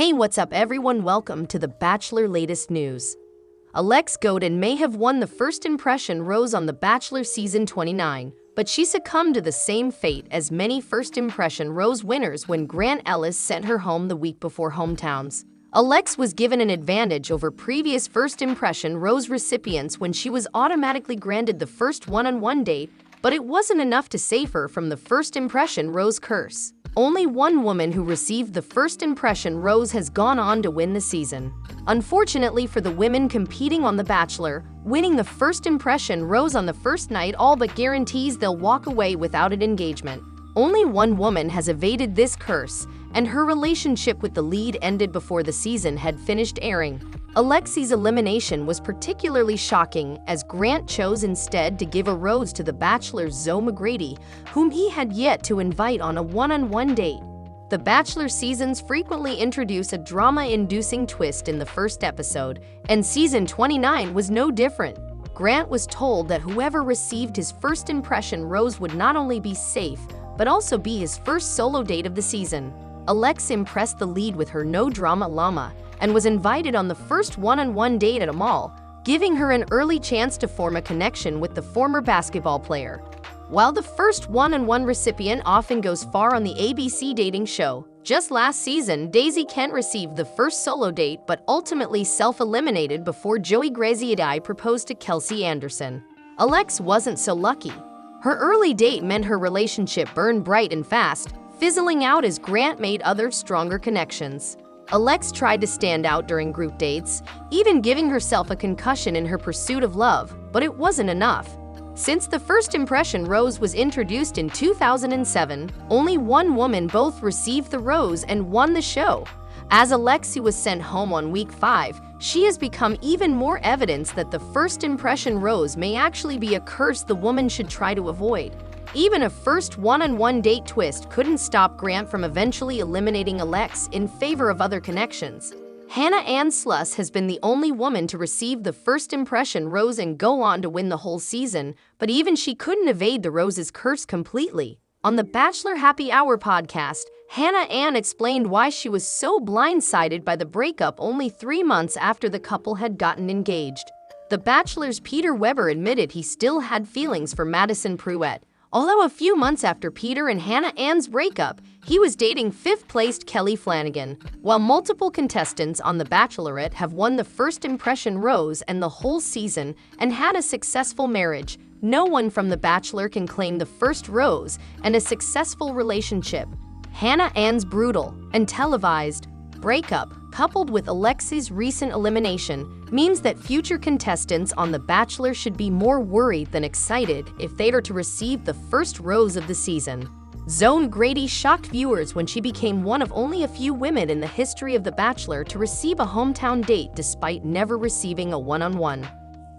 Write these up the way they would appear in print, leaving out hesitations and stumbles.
Hey, what's up everyone? Welcome to the Bachelor latest news. Alexe Godin may have won the first impression rose on the Bachelor season 29, but she succumbed to the same fate as many first impression rose winners when Grant Ellis sent her home the week before hometowns. Alexe was given an advantage over previous first impression rose recipients when she was automatically granted the first one-on-one date, but it wasn't enough to save her from the first impression rose curse. Only one woman who received the first impression rose has gone on to win the season. Unfortunately for the women competing on The Bachelor, winning the first impression rose on the first night all but guarantees they'll walk away without an engagement. Only one woman has evaded this curse, and her relationship with the lead ended before the season had finished airing. Alexe's elimination was particularly shocking as Grant chose instead to give a rose to The Bachelor's Zoe McGrady, whom he had yet to invite on a one-on-one date. The Bachelor seasons frequently introduce a drama-inducing twist in the first episode, and season 29 was no different. Grant was told that whoever received his first impression rose would not only be safe, but also be his first solo date of the season. Alexe impressed the lead with her no-drama llama and was invited on the first one-on-one date at a mall, giving her an early chance to form a connection with the former basketball player. While the first one-on-one recipient often goes far on the ABC dating show, just last season, Daisy Kent received the first solo date but ultimately self-eliminated before Joey Graziadei proposed to Kelsey Anderson. Alexe wasn't so lucky. Her early date meant her relationship burned bright and fast, fizzling out as Grant made other stronger connections. Alexe tried to stand out during group dates, even giving herself a concussion in her pursuit of love, but it wasn't enough. Since the first impression rose was introduced in 2007, only one woman both received the rose and won the show. As Alexe was sent home on week 5, she has become even more evidence that the first impression rose may actually be a curse the woman should try to avoid. Even a first one-on-one date twist couldn't stop Grant from eventually eliminating Alexe in favor of other connections. Hannah Ann Sluss has been the only woman to receive the first impression rose and go on to win the whole season, but even she couldn't evade the rose's curse completely. On the Bachelor Happy Hour podcast, Hannah Ann explained why she was so blindsided by the breakup only 3 months after the couple had gotten engaged. The Bachelor's Peter Weber admitted he still had feelings for Madison Pruitt. Although a few months after Peter and Hannah Ann's breakup, he was dating 5th-placed Kelly Flanagan. While multiple contestants on The Bachelorette have won the first impression rose and the whole season and had a successful marriage, no one from The Bachelor can claim the first rose and a successful relationship. Hannah Ann's brutal and televised breakup, coupled with Alexe's recent elimination, means that future contestants on The Bachelor should be more worried than excited if they are to receive the first rose of the season. Zoe McGrady shocked viewers when she became one of only a few women in the history of The Bachelor to receive a hometown date despite never receiving a one-on-one.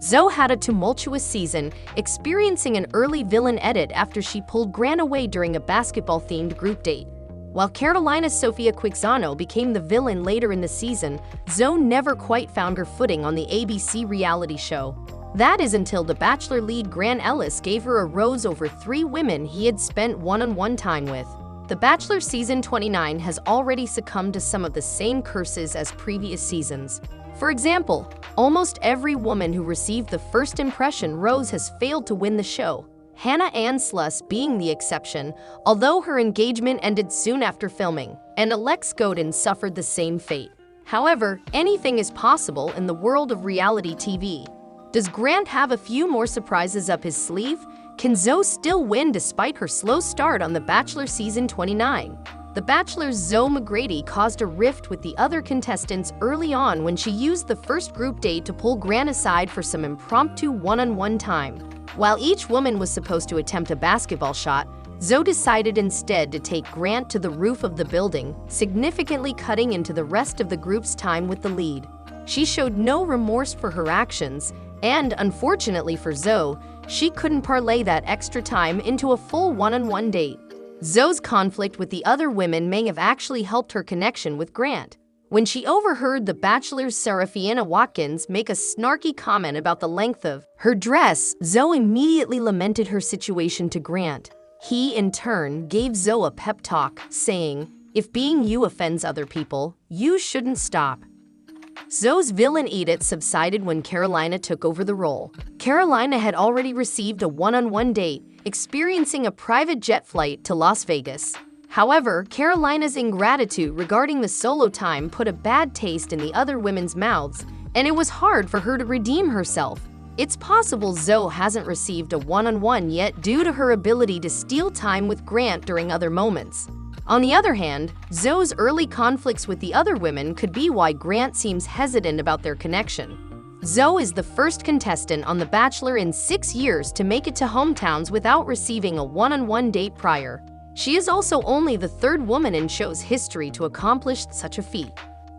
Zoe had a tumultuous season, experiencing an early villain edit after she pulled Grant away during a basketball-themed group date. While Carolina Sofia Quixano became the villain later in the season, Zoe never quite found her footing on the ABC reality show. That is until The Bachelor lead Grant Ellis gave her a rose over 3 women he had spent one-on-one time with. The Bachelor season 29 has already succumbed to some of the same curses as previous seasons. For example, almost every woman who received the first impression rose has failed to win the show, Hannah Ann Sluss being the exception, although her engagement ended soon after filming, and Alexe Godin suffered the same fate. However, anything is possible in the world of reality TV. Does Grant have a few more surprises up his sleeve? Can Zoe still win despite her slow start on The Bachelor season 29? The Bachelor's Zoe McGrady caused a rift with the other contestants early on when she used the first group date to pull Grant aside for some impromptu one-on-one time. While each woman was supposed to attempt a basketball shot, Zoe decided instead to take Grant to the roof of the building, significantly cutting into the rest of the group's time with the lead. She showed no remorse for her actions, and unfortunately for Zoe, she couldn't parlay that extra time into a full one-on-one date. Zoe's conflict with the other women may have actually helped her connection with Grant. When she overheard The Bachelor's Serafina Watkins make a snarky comment about the length of her dress, Zoe immediately lamented her situation to Grant. He, in turn, gave Zoe a pep talk, saying, If being you offends other people, you shouldn't stop. Zoe's villain edict subsided when Carolina took over the role. Carolina had already received a one-on-one date, experiencing a private jet flight to Las Vegas. However, Carolina's ingratitude regarding the solo time put a bad taste in the other women's mouths, and it was hard for her to redeem herself. It's possible Zoe hasn't received a one-on-one yet due to her ability to steal time with Grant during other moments. On the other hand, Zoe's early conflicts with the other women could be why Grant seems hesitant about their connection. Zoe is the first contestant on The Bachelor in 6 years to make it to hometowns without receiving a one-on-one date prior. She is also only the third woman in show's history to accomplish such a feat.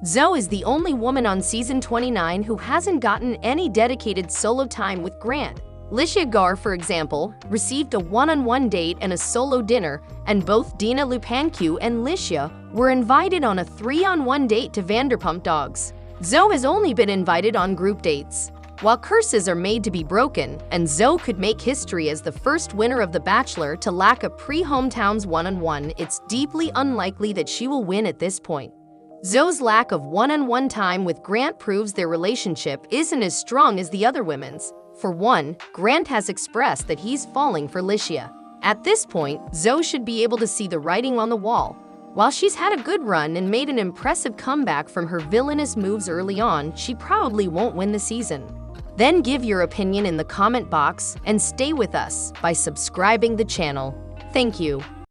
Zoe is the only woman on season 29 who hasn't gotten any dedicated solo time with Grant. Licia Gar, for example, received a one-on-one date and a solo dinner, and both Dina Lupancu and Licia were invited on a 3-on-1 date to Vanderpump Dogs. Zoe has only been invited on group dates. While curses are made to be broken, and Zoe could make history as the first winner of The Bachelor to lack a pre-hometowns one-on-one, it's deeply unlikely that she will win at this point. Zoe's lack of one-on-one time with Grant proves their relationship isn't as strong as the other women's. For one, Grant has expressed that he's falling for Licia. At this point, Zoe should be able to see the writing on the wall. While she's had a good run and made an impressive comeback from her villainous moves early on, she probably won't win the season. Then give your opinion in the comment box and stay with us by subscribing the channel. Thank you.